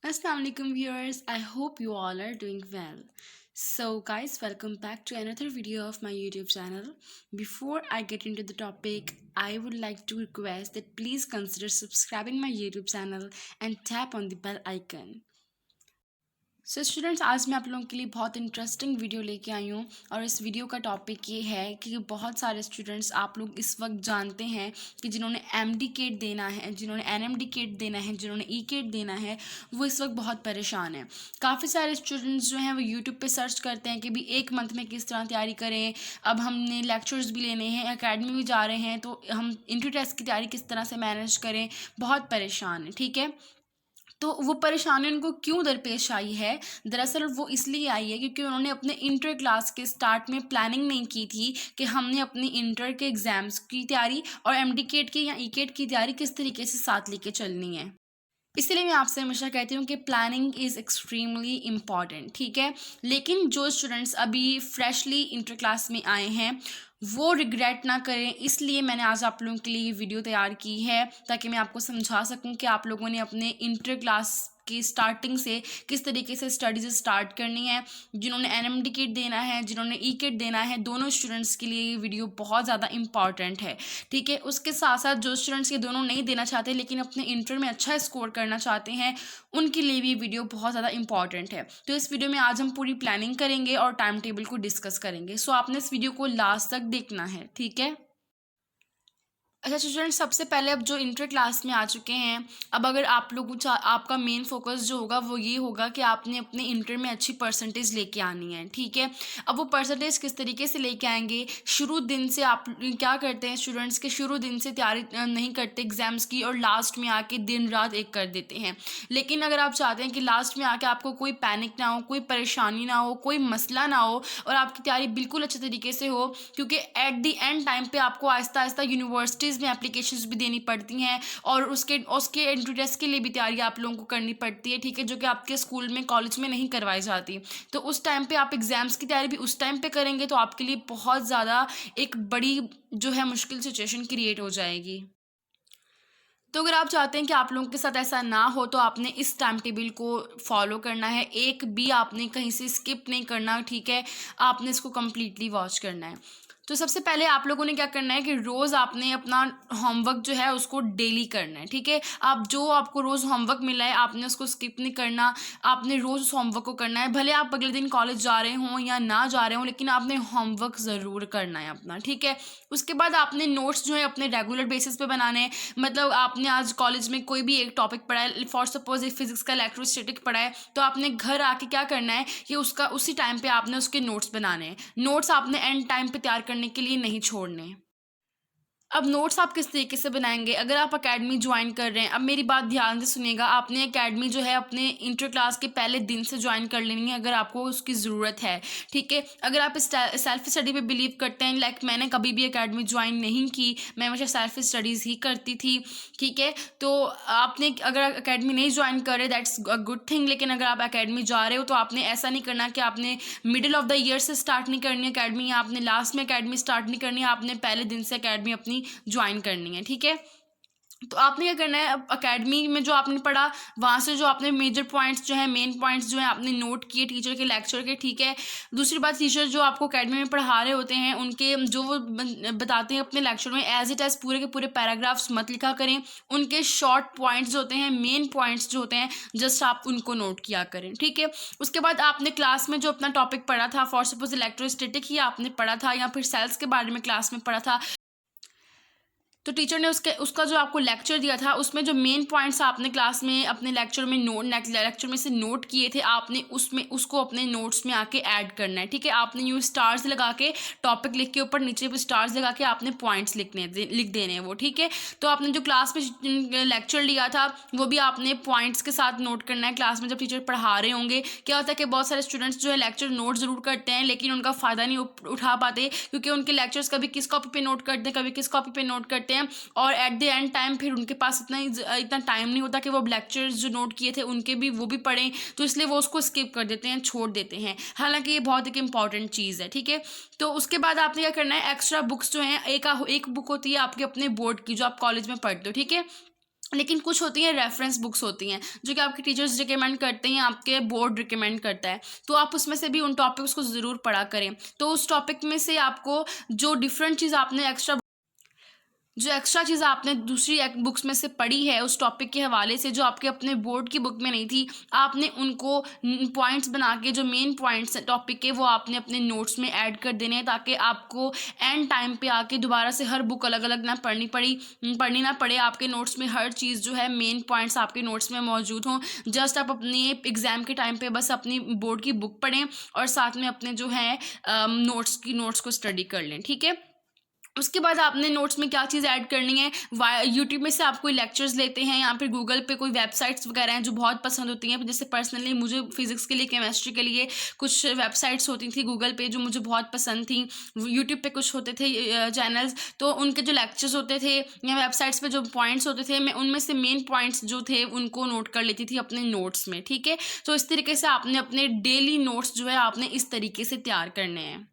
Assalamualaikum viewers, I hope you all are doing well. So guys, welcome back to another video of my YouTube channel. Before I get into the topic, I would like to request that please consider subscribing my YouTube channel and tap on the bell icon. Students, आज मैं आप लोगों के लिए बहुत interesting video लेके आई हूँ और इस वीडियो का टॉपिक ये है कि बहुत सारे स्टूडेंट्स आप लोग इस वक्त जानते हैं कि जिन्होंने एमडी केट देना है, जिन्होंने एनएमडी केट देना है, जिन्होंने ई केट देना है, वो इस वक्त बहुत परेशान हैं। काफ़ी सारे स्टूडेंट्स जो हैं वो यूट्यूब पे सर्च करते हैं कि भी एक मंथ में किस तरह तैयारी करें। अब हमने लेक्चर्स भी लेने हैं, एकेडमी भी जा रहे हैं, तो हम इंट्री टेस्ट की तैयारी किस तरह से मैनेज करें। बहुत परेशान है, ठीक है। तो वो परेशानी उनको क्यों दरपेश आई है? दरअसल वो इसलिए आई है क्योंकि उन्होंने अपने इंटर क्लास के स्टार्ट में प्लानिंग नहीं की थी कि हमने अपनी इंटर के एग्ज़ाम्स की तैयारी और एमडी केट की या ई केट की तैयारी किस तरीके से साथ लेके चलनी है। इसलिए मैं आपसे हमेशा कहती हूँ कि प्लानिंग इज़ एक्सट्रीमली इम्पॉर्टेंट, ठीक है। लेकिन जो स्टूडेंट्स अभी फ्रेशली इंटर क्लास में आए हैं वो रिग्रेट ना करें, इसलिए मैंने आज आप लोगों के लिए ये वीडियो तैयार की है ताकि मैं आपको समझा सकूं कि आप लोगों ने अपने इंटर क्लास की स्टार्टिंग से किस तरीके से स्टडीज़ स्टार्ट करनी है। जिन्होंने एनएमडी किट देना है, जिन्होंने ई किट देना है, दोनों स्टूडेंट्स के लिए ये वीडियो बहुत ज़्यादा इंपॉर्टेंट है, ठीक है। उसके साथ साथ जो स्टूडेंट्स ये दोनों नहीं देना चाहते लेकिन अपने इंटर में अच्छा स्कोर करना चाहते हैं, उनके लिए भी ये वीडियो बहुत ज़्यादा इंपॉर्टेंट है। तो इस वीडियो में आज हम पूरी प्लानिंग करेंगे और टाइम टेबल को डिस्कस करेंगे। सो आपने इस वीडियो को लास्ट तक देखना है, ठीक है। अच्छा स्टूडेंट, सबसे पहले अब जो इंटर क्लास में आ चुके हैं, अब अगर आप लोगों आपका मेन फोकस जो होगा वो ये होगा कि आपने अपने इंटर में अच्छी परसेंटेज लेके आनी है, ठीक है। अब वो परसेंटेज किस तरीके से लेके आएंगे? शुरू दिन से आप क्या करते हैं स्टूडेंट्स के शुरू दिन से तैयारी नहीं करते एग्जाम्स की और लास्ट में आके दिन रात एक कर देते हैं। लेकिन अगर आप चाहते हैं कि लास्ट में आके आपको कोई पैनिक ना हो, कोई परेशानी ना हो, कोई मसला ना हो और आपकी तैयारी बिल्कुल अच्छे तरीके से हो, क्योंकि एट द एंड टाइम पे आपको आहिस्ता आहिस्ता यूनिवर्सिटीज़ में एप्लीकेशंस भी देनी पड़ती हैं और उसके उसके एंट्री टेस्ट के लिए भी तैयारी आप लोगों को करनी पड़ती है, ठीक है, जो कि आपके स्कूल में कॉलेज में नहीं करवाई जाती। तो उस टाइम पे आप एग्ज़ाम्स की तैयारी भी उस टाइम पे करेंगे तो आपके लिए बहुत ज़्यादा एक बड़ी जो है मुश्किल सिचुएशन क्रिएट हो जाएगी। तो अगर आप चाहते हैं कि आप लोगों के साथ ऐसा ना हो तो आपने इस टाइम टेबल को फॉलो करना है, एक भी आपने कहीं से स्किप नहीं करना, ठीक है। आपने इसको कम्प्लीटली वॉच करना है। तो सबसे पहले आप लोगों ने क्या करना है कि रोज़ आपने अपना होमवर्क जो है उसको डेली करना है, ठीक है। आप जो आपको रोज़ होमवर्क मिला है आपने उसको स्किप नहीं करना, आपने रोज़ उस होमवर्क को करना है। भले आप अगले दिन कॉलेज जा रहे हों या ना जा रहे हों लेकिन आपने होमवर्क ज़रूर करना है अपना, ठीक है। उसके बाद आपने नोट्स जो है अपने रेगुलर बेसिस पे बनाने हैं। मतलब आपने आज कॉलेज में कोई भी एक टॉपिक पढ़ा है, फॉर सपोज फिजिक्स का इलेक्ट्रोस्टैटिक पढ़ा है, तो आपने घर आके क्या करना है कि उसका उसी टाइम पे आपने उसके नोट्स बनाने हैं। नोट्स आपने एंड टाइम पे तैयार करने के लिए नहीं छोड़ने। अब नोट्स आप किस तरीके से बनाएंगे? अगर आप अकेडमी ज्वाइन कर रहे हैं, अब मेरी बात ध्यान से सुनिएगा, आपने अकेडमी जो है अपने इंटर क्लास के पहले दिन से ज्वाइन कर लेनी है अगर आपको उसकी ज़रूरत है, ठीक है। अगर आप सेल्फ स्टडी पे बिलीव करते हैं, लाइक मैंने कभी भी अकेडमी ज्वाइन नहीं की, मैं हमेशा सेल्फ स्टडीज़ ही करती थी, ठीक है। तो आपने अगर अकेडमी नहीं ज्वाइन कर रहे दैट्स अ गुड थिंग, लेकिन अगर आप अकेडमी जा रहे हो तो आपने ऐसा नहीं करना कि आपने मिडिल ऑफ द ईयर से स्टार्ट नहीं करनी है अकेडमी या आपने लास्ट में अकेडमी स्टार्ट नहीं करनी है, आपने पहले दिन से अकेडमी अपनी ज्वाइन करनी है, ठीक है। तो आपने क्या करना है, अब अकेडमी में जो आपने पढ़ा वहाँ से जो आपने मेजर पॉइंट्स जो है, मेन पॉइंट्स जो है आपने नोट किए टीचर के लेक्चर के, ठीक है। दूसरी बात, टीचर जो आपको अकेडमी में पढ़ा रहे होते हैं उनके जो वो बताते हैं अपने लेक्चर में एज इट एज पूरे के पूरे पैराग्राफ्स मत लिखा करें। उनके शॉर्ट पॉइंट्स जो होते हैं, मेन पॉइंट्स जो होते हैं, जस्ट आप उनको नोट किया करें, ठीक है। उसके बाद आपने क्लास में जो अपना टॉपिक पढ़ा था, फॉर सपोज इलेक्ट्रोस्टैटिक ही आपने पढ़ा था या फिर सेल्स के बारे में क्लास में पढ़ा था, तो टीचर ने उसका जो आपको लेक्चर दिया था उसमें जो मेन पॉइंट्स आपने क्लास में अपने लेक्चर में से नोट किए थे, आपने उसमें उसको अपने नोट्स में आके ऐड करना है, ठीक है। आपने यूँ स्टार्स लगा के टॉपिक लिख के ऊपर नीचे पे स्टार्स लगा के आपने पॉइंट्स लिख देने हैं वो, ठीक है। तो आपने जो क्लास में लेक्चर लिया था वो भी आपने पॉइंट्स के साथ नोट करना है। क्लास में जब टीचर पढ़ा रहे होंगे, क्या होता है कि बहुत सारे स्टूडेंट्स जो है लेक्चर नोट ज़रूर करते हैं लेकिन उनका फ़ायदा नहीं उठा पाते, क्योंकि उनके लेक्चर्स कभी किस कॉपी पे नोट करते हैं, कभी किस कॉपी पे नोट करते हैं और एट द एंड टाइम फिर उनके पास इतना टाइम नहीं होता कि वो लेक्चर्स जो नोट किए थे उनके भी वो भी पढ़ें, तो इसलिए वो उसको स्किप कर देते हैं, छोड़ देते हैं। हालांकि ये बहुत एक इंपॉर्टेंट चीज़ है, ठीक है। तो उसके बाद आपने क्या करना है, एक्स्ट्रा बुक्स जो हैं, एक बुक होती है आपके अपने बोर्ड की जो आप कॉलेज में पढ़ते हो, ठीक है। लेकिन कुछ होती हैं रेफरेंस बुक्स होती हैं जो कि आपके टीचर्स रिकमेंड करते हैं, आपके बोर्ड रिकमेंड करता है, तो आप उसमें से भी उन टॉपिक्स को ज़रूर पढ़ा करें। तो उस टॉपिक में से आपको जो डिफरेंट चीज़ आपने एक्स्ट्रा चीज़ आपने दूसरी बुक्स में से पढ़ी है उस टॉपिक के हवाले से, जो आपके अपने बोर्ड की बुक में नहीं थी, आपने उनको पॉइंट्स बना के, जो मेन पॉइंट्स टॉपिक के, वो आपने अपने नोट्स में ऐड कर देने हैं, ताकि आपको एंड टाइम पे आके दोबारा से हर बुक अलग अलग ना पढ़नी ना पड़े। आपके नोट्स में हर चीज़ जो है, मेन पॉइंट्स आपके नोट्स में मौजूद हों। जस्ट आप अपने एग्ज़ाम के टाइम पे बस अपनी बोर्ड की बुक पढ़ें और साथ में अपने जो है नोट्स को स्टडी कर लें, ठीक है। उसके बाद आपने नोट्स में क्या चीज़ ऐड करनी है, यूट्यूब में से आप कोई लेक्चर्स लेते हैं या फिर गूगल पे कोई वेबसाइट्स वगैरह हैं जो बहुत पसंद होती हैं। जैसे पर्सनली मुझे फिजिक्स के लिए, केमिस्ट्री के लिए कुछ वेबसाइट्स होती थी गूगल पे जो मुझे बहुत पसंद थी। यूट्यूब पे कुछ होते थे चैनल्स, तो उनके जो लेक्चर्स होते थे या वेबसाइट्स पे जो पॉइंट्स होते थे, मैं उनमें से मेन पॉइंट्स जो थे उनको नोट कर लेती थी अपने नोट्स में, ठीक है। तो इस तरीके से आपने अपने डेली नोट्स जो है आपने इस तरीके से तैयार करने हैं।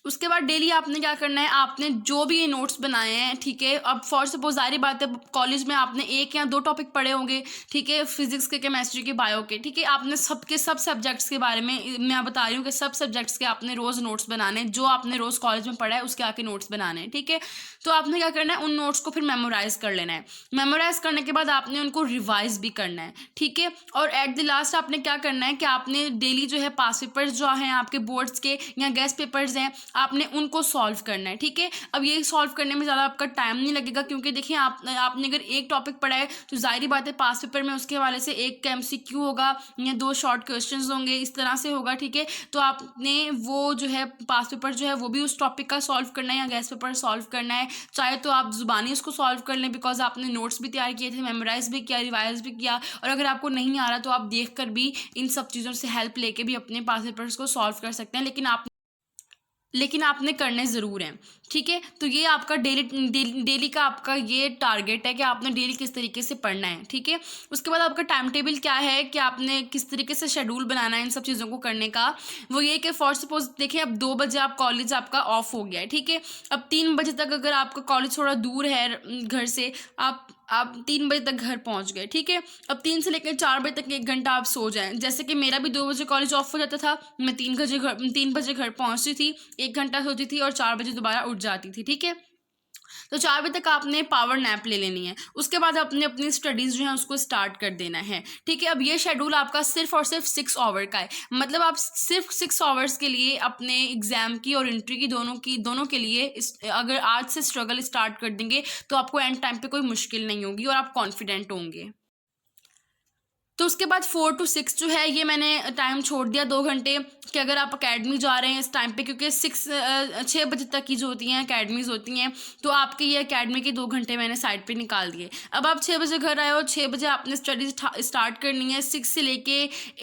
उसके बाद डेली आपने क्या करना है, आपने जो भी ये नोट्स बनाए हैं, ठीक है। अब फॉर सपोज सारी बात है, कॉलेज में आपने 1 या 2 टॉपिक पढ़े होंगे, ठीक है, फिजिक्स के, केमिस्ट्री के, बायो के, ठीक है। आपने सब सब्जेक्ट्स के बारे में मैं बता रही हूँ कि सब सब्जेक्ट्स के आपने रोज़ नोट्स बनाने, जो आपने रोज़ कॉलेज में पढ़ा है उसके आके नोट्स बनाने हैं, ठीक है। तो आपने क्या करना है, उन नोट्स को फिर मेमोराइज कर लेना है। मेमोराइज करने के बाद आपने उनको रिवाइज भी करना है, ठीक है। और एट द लास्ट आपने क्या करना है कि आपने डेली जो है पास पेपर्स जो हैं आपके बोर्ड्स के या गेस्ट पेपर्स हैं, आपने उनको सॉल्व करना है, ठीक है। अब ये सॉल्व करने में ज़्यादा आपका टाइम नहीं लगेगा, क्योंकि देखिए आपने अगर एक टॉपिक पढ़ा है तो ज़ाहिर बात है पास पेपर में उसके हवाले से एक MCQ होगा या 2 शॉर्ट क्वेश्चंस होंगे, इस तरह से होगा, ठीक है। तो आपने वो जो है पास पेपर जो है वो भी उस टॉपिक का सॉल्व करना है या गेस्ट पेपर सॉल्व करना है। चाहे तो आप ज़ुबानी उसको सॉल्व कर लें, बिकॉज आपने नोट्स भी तैयार किए थे, मेमोराइज भी किया, रिवाइज भी किया। और अगर आपको नहीं आ रहा तो आप देख कर भी इन सब चीज़ों से हेल्प लेके भी अपने पास पेपर्स को सॉल्व कर सकते हैं, लेकिन आपने करने ज़रूर हैं, ठीक है। तो ये आपका डेली का आपका ये टारगेट है कि आपने डेली किस तरीके से पढ़ना है, ठीक है। उसके बाद आपका टाइम टेबल क्या है कि आपने किस तरीके से शेड्यूल बनाना है इन सब चीज़ों को करने का। वो ये कि फॉर सपोज देखिए, अब 2 बजे आप कॉलेज आपका ऑफ हो गया है, ठीक है। अब 3 बजे तक अगर आपका कॉलेज थोड़ा दूर है घर से, आप 3 बजे तक घर पहुंच गए, ठीक है। अब 3 से लेकर 4 बजे तक 1 घंटा आप सो जाएं। जैसे कि मेरा भी 2 बजे कॉलेज ऑफ हो जाता था, मैं 3 बजे घर पहुंचती थी, 1 घंटा सोती थी और 4 बजे दोबारा उठ जाती थी, ठीक है। तो 4 बजे तक आपने पावर नैप ले लेनी है। उसके बाद आपने अपनी स्टडीज़ जो है उसको स्टार्ट कर देना है, ठीक है। अब ये शेड्यूल आपका सिर्फ और सिर्फ 6 आवर का है, मतलब आप सिर्फ 6 आवर्स के लिए अपने एग्जाम की और इंट्री की दोनों के लिए अगर आज से स्ट्रगल स्टार्ट कर देंगे तो आपको एंड टाइम पे कोई मुश्किल नहीं होगी और आप कॉन्फिडेंट होंगे। तो उसके बाद 4 to 6 जो है ये मैंने टाइम छोड़ दिया 2 घंटे, कि अगर आप अकेडमी जा रहे हैं इस टाइम पे, क्योंकि 6 बजे तक की जो होती हैं अकेडमीज़ होती हैं, तो आपके ये अकेडमी के 2 घंटे मैंने साइड पे निकाल दिए। अब आप 6 बजे घर आए हो, 6 बजे आपने स्टडीज स्टार्ट करनी है। 6 से लेके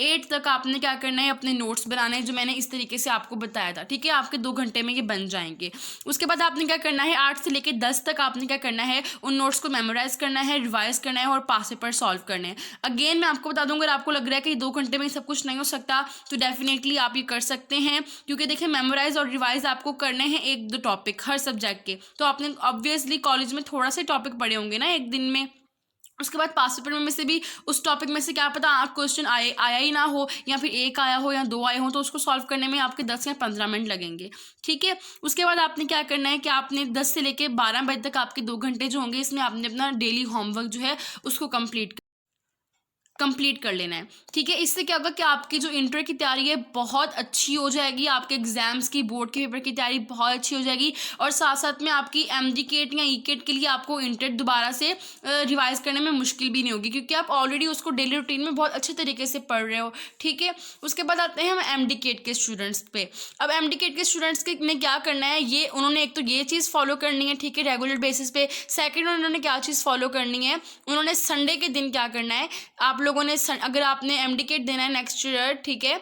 8 तक आपने क्या करना है, अपने नोट्स बनाने हैं जो मैंने इस तरीके से आपको बताया था, ठीक है। आपके 2 घंटे में ये बन जाएंगे। उसके बाद आपने क्या करना है, 8 से लेके 10 तक आपने क्या करना है, उन नोट्स को मेमोराइज करना है, रिवाइज करना है और पास पेपर सॉल्व करने हैं। अगेन मैं आपको बता दूँ, अगर आपको लग रहा है कि 2 घंटे में सब कुछ नहीं हो सकता तो डेफिनेटली आप ये कर सकते हैं, क्योंकि देखिए मेमोराइज और रिवाइज आपको करने हैं 1-2 टॉपिक हर सब्जेक्ट के। तो आपने ऑब्वियसली कॉलेज में थोड़ा से टॉपिक पढ़े होंगे ना एक दिन में। उसके बाद पास पेपर में से भी उस टॉपिक में से क्या पता आप क्वेश्चन आया ही ना हो, या फिर 1 आया हो या 2 आए हो, तो उसको सॉल्व करने में आपके 10 या 15 मिनट लगेंगे, ठीक है। उसके बाद आपने क्या करना है कि आपने 10 से लेके 12 बजे तक आपके 2 घंटे जो होंगे, इसमें आपने अपना डेली होमवर्क जो है उसको कंप्लीट कर लेना है, ठीक है। इससे क्या होगा कि आपकी जो इंटर की तैयारी है बहुत अच्छी हो जाएगी, आपके एग्जाम्स की, बोर्ड के पेपर की तैयारी बहुत अच्छी हो जाएगी, और साथ साथ में आपकी MD केट या EKET के लिए आपको इंटर दोबारा से रिवाइज करने में मुश्किल भी नहीं होगी, क्योंकि आप ऑलरेडी उसको डेली रूटीन में बहुत अच्छे तरीके से पढ़ रहे हो, ठीक है। उसके बाद आते हैं हम MD केट के स्टूडेंट्स पे। अब MD केट के स्टूडेंट्स के ने क्या करना है, ये उन्होंने एक तो ये चीज़ फॉलो करनी है, ठीक है, रेगुलर बेसिस पे। सेकेंड उन्होंने क्या चीज़ फॉलो करनी है, उन्होंने संडे के दिन क्या करना है, आप लोगों ने अगर आपने MD केट देना है नेक्स्ट ईयर, ठीक है,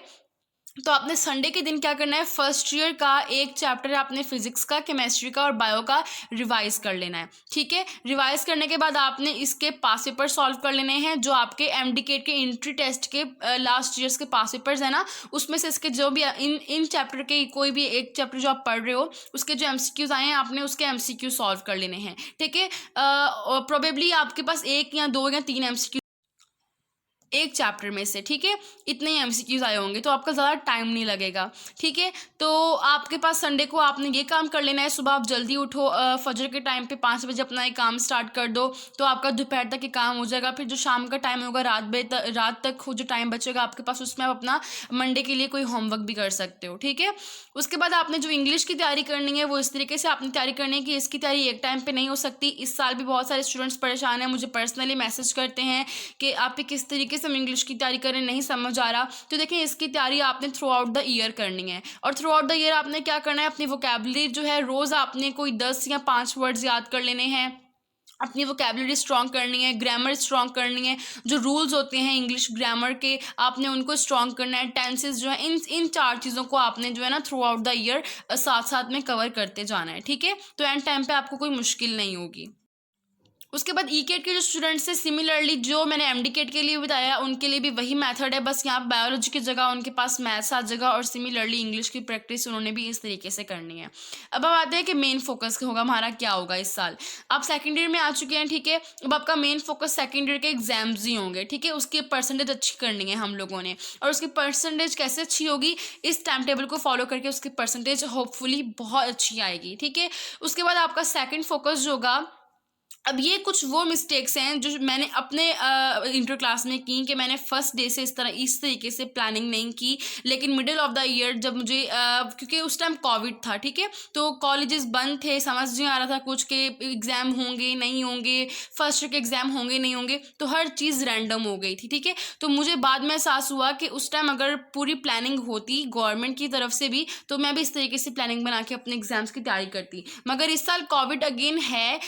तो आपने संडे के दिन क्या करना है, फर्स्ट ईयर का एक चैप्टर आपने फिजिक्स का, केमिस्ट्री का और बायो का रिवाइज कर लेना है। ठीक है, रिवाइज करने के बाद आपने इसके पास पेपर सॉल्व कर लेने हैं, जो आपके एमडीकेट के एंट्री टेस्ट के लास्ट ईयर्स के पास पेपर्स है ना, उसमें से इसके जो भी इन चैप्टर के कोई भी एक चैप्टर जो आप पढ़ रहे हो उसके जो एमसीक्यूज आए हैं आपने उसके एमसीक्यू सॉल्व कर लेने हैं। ठीक है, प्रोबेबली आपके पास 1 या 2 या 3 एमसीक्यू एक चैप्टर में से, ठीक है, इतने ही एमसीक्यूज आए होंगे, तो आपका ज़्यादा टाइम नहीं लगेगा। ठीक है, तो आपके पास संडे को आपने ये काम कर लेना है, सुबह आप जल्दी उठो, फजर के टाइम पे 5 बजे अपना ये काम स्टार्ट कर दो, तो आपका दोपहर तक ये काम हो जाएगा। फिर जो शाम का टाइम होगा, रात तक जो टाइम बचेगा आपके पास, उसमें आप अपना मंडे के लिए कोई होमवर्क भी कर सकते हो। ठीक है, उसके बाद आपने जो इंग्लिश की तैयारी करनी है वो इस तरीके से आपने तैयारी करनी है कि इसकी तैयारी एक टाइम पे नहीं हो सकती। इस साल भी बहुत सारे स्टूडेंट्स परेशान हैं, मुझे पर्सनली मैसेज करते हैं कि आप किस तरीके से हम इंग्लिश की तैयारी करें, नहीं समझ आ रहा। तो देखें, इसकी तैयारी आपने थ्रू आउट द ईयर करनी है, और थ्रू आउट द ईयर आपने क्या करना है, अपनी वोकैबुलरी जो है रोज़ आपने कोई 10 या 5 वर्ड्स याद कर लेने हैं, अपनी वोकैबुलरी स्ट्रॉन्ग करनी है, ग्रामर स्ट्रॉन्ग करनी है, जो रूल्स होते हैं इंग्लिश ग्रामर के आपने उनको स्ट्रॉन्ग करना है, टेंसेस जो है, इन 4 चीज़ों को आपने जो है ना थ्रू आउट द ईयर साथ साथ में कवर करते जाना है। ठीक है, तो एंड टाइम पे आपको कोई मुश्किल नहीं होगी। उसके बाद ईकेट के जो स्टूडेंट्स हैं, सिमिलरली जो मैंने एमडीकेट के लिए बताया उनके लिए भी वही मेथड है, बस यहाँ बायोलॉजी की जगह उनके पास मैथ्स आ जाएगा, और सिमिलरली इंग्लिश की प्रैक्टिस उन्होंने भी इस तरीके से करनी है। अब हम आते हैं कि मेन फोकस होगा हमारा क्या होगा इस साल। आप सेकेंड ईयर में आ चुके हैं, ठीक है, अब आपका मेन फोकस सेकेंड ईयर के एग्जाम्स ही होंगे। ठीक है, उसकी परसेंटेज अच्छी करनी है हम लोगों ने, और उसकी परसेंटेज कैसे अच्छी होगी, इस टाइम टेबल को फॉलो करके उसकी परसेंटेज होपफुली बहुत अच्छी आएगी। ठीक है, उसके बाद आपका सेकेंड फोकस जो होगा, अब ये कुछ वो मिस्टेक्स हैं जो मैंने अपने इंटर क्लास में की, कि मैंने फर्स्ट डे से इस तरीके से प्लानिंग नहीं की, लेकिन मिडिल ऑफ द ईयर जब मुझे क्योंकि उस टाइम कोविड था, ठीक है, तो कॉलेजेस बंद थे, समझ नहीं आ रहा था कुछ के एग्ज़ाम होंगे नहीं होंगे, फर्स्ट ईयर के एग्ज़ाम होंगे नहीं होंगे, तो हर चीज़ रैंडम हो गई थी। ठीक है, तो मुझे बाद में एहसास हुआ कि उस टाइम अगर पूरी प्लानिंग होती गवर्नमेंट की तरफ से भी, तो मैं भी इस तरीके से प्लानिंग बना के अपने एग्ज़ाम्स की तैयारी करती। मगर इस साल कोविड अगेन है,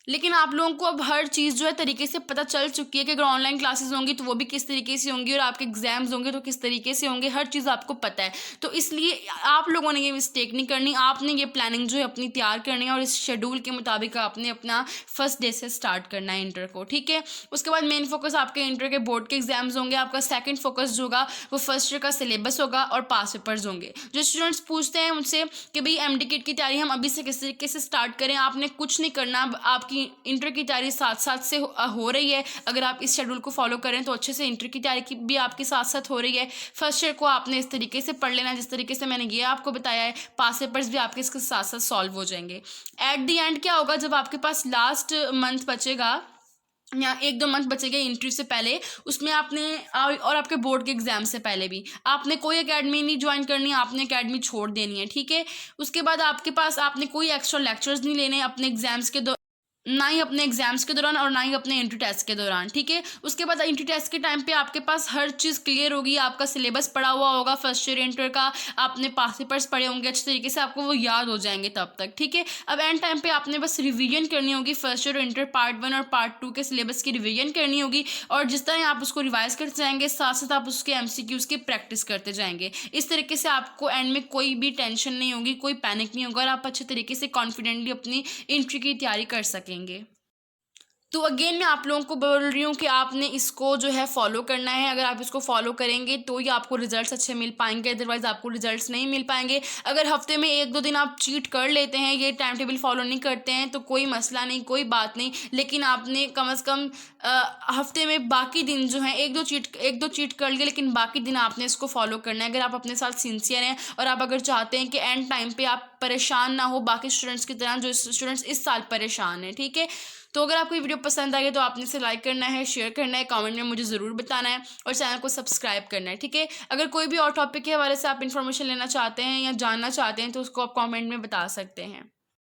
लेकिन आप लोगों को अब हर चीज़ जो है तरीके से पता चल चुकी है कि अगर ऑनलाइन क्लासेस होंगी तो वो भी किस तरीके से होंगी, और आपके एग्जाम्स होंगे तो किस तरीके से होंगे, हर चीज़ आपको पता है। तो इसलिए आप लोगों ने ये मिस्टेक नहीं करनी, आपने ये प्लानिंग जो है अपनी तैयार करनी है, और इस शेड्यूल के मुताबिक आपने अपना फर्स्ट डे से स्टार्ट करना है इंटर को। ठीक है, उसके बाद मेन फोकस आपके इंटर के बोर्ड के एग्जाम्स होंगे। आपका सेकेंड फोकस जो होगा वो फर्स्ट ईयर का सिलेबस होगा और पास पेपर्स होंगे। जो स्टूडेंट्स पूछते हैं मुझसे कि भाई एमडीकेट की तैयारी हम अभी से किस तरीके से स्टार्ट करें, आपने कुछ नहीं करना, आपकी इंटर की तैयारी साथ साथ से हो रही है। अगर आप इस शेड्यूल को फॉलो करें तो अच्छे से इंटर की तैयारी की भी आपकी साथ साथ हो रही है। फर्स्ट ईयर को आपने इस तरीके से पढ़ लेना जिस तरीके से मैंने ये आपको बताया है, पास पेपर्स भी आपके इसके साथ साथ सॉल्व हो जाएंगे। एट दी एंड क्या होगा, जब आपके पास लास्ट मंथ बचेगा या 1-2 मंथ बचेंगे इंटरव्यू से पहले, उसमें आपने और आपके बोर्ड के एग्जाम से पहले भी आपने कोई एकेडमी नहीं ज्वाइन करनी, आपने एकेडमी छोड़ देनी है। ठीक है, उसके बाद आपके पास आपने कोई एक्स्ट्रा लेक्चर्स नहीं लेने अपने एग्जाम्स के ना ही अपने एग्जाम्स के दौरान और ना ही अपने एंट्री टेस्ट के दौरान। ठीक है, उसके बाद एंट्री टेस्ट के टाइम पे आपके पास हर चीज़ क्लियर होगी, आपका सिलेबस पढ़ा हुआ होगा फर्स्ट ईयर इंटर का, आपने पास पेपर्स पढ़े होंगे अच्छे तरीके से, आपको वो याद हो जाएंगे तब तक। ठीक है, अब एंड टाइम पे आपने बस रिवीजन करनी होगी, फर्स्ट ईयर इंटर पार्ट 1 और पार्ट 2 के सिलेबस की रिवीजन करनी होगी, और जिस तरह आप उसको रिवाइज करते जाएंगे साथ साथ आप उसके एमसीक्यूज की प्रैक्टिस करते जाएंगे। इस तरीके से आपको एंड में कोई भी टेंशन नहीं होगी, कोई पैनिक नहीं होगा, और आप अच्छे तरीके से कॉन्फिडेंटली अपनी एंट्री की तैयारी कर सकेंगे। तो अगेन मैं आप लोगों को बोल रही हूँ कि आपने इसको जो है फॉलो करना है। अगर आप इसको फॉलो करेंगे तो ही आपको रिजल्ट्स अच्छे मिल पाएंगे, अदरवाइज आपको रिजल्ट्स नहीं मिल पाएंगे। अगर हफ्ते में 1-2 दिन आप चीट कर लेते हैं, ये टाइम टेबल फॉलो नहीं करते हैं, तो कोई मसला नहीं, कोई बात नहीं, लेकिन आपने कम से कम हफ्ते में बाकी दिन जो है एक दो चीट कर लिए, लेकिन बाकी दिन आपने इसको फॉलो करना है। अगर आप अपने साथ सिंसियर हैं और आप अगर चाहते हैं कि एंड टाइम पे आप परेशान ना हो बाकी स्टूडेंट्स की तरह जो स्टूडेंट्स इस साल परेशान हैं। ठीक है, तो अगर आपको ये वीडियो पसंद आई है तो आपने इसे लाइक करना है, शेयर करना है, कमेंट में मुझे ज़रूर बताना है, और चैनल को सब्सक्राइब करना है। ठीक है, अगर कोई भी और टॉपिक के हवाले से आप इन्फॉर्मेशन लेना चाहते हैं या जानना चाहते हैं तो उसको आप कमेंट में बता सकते हैं।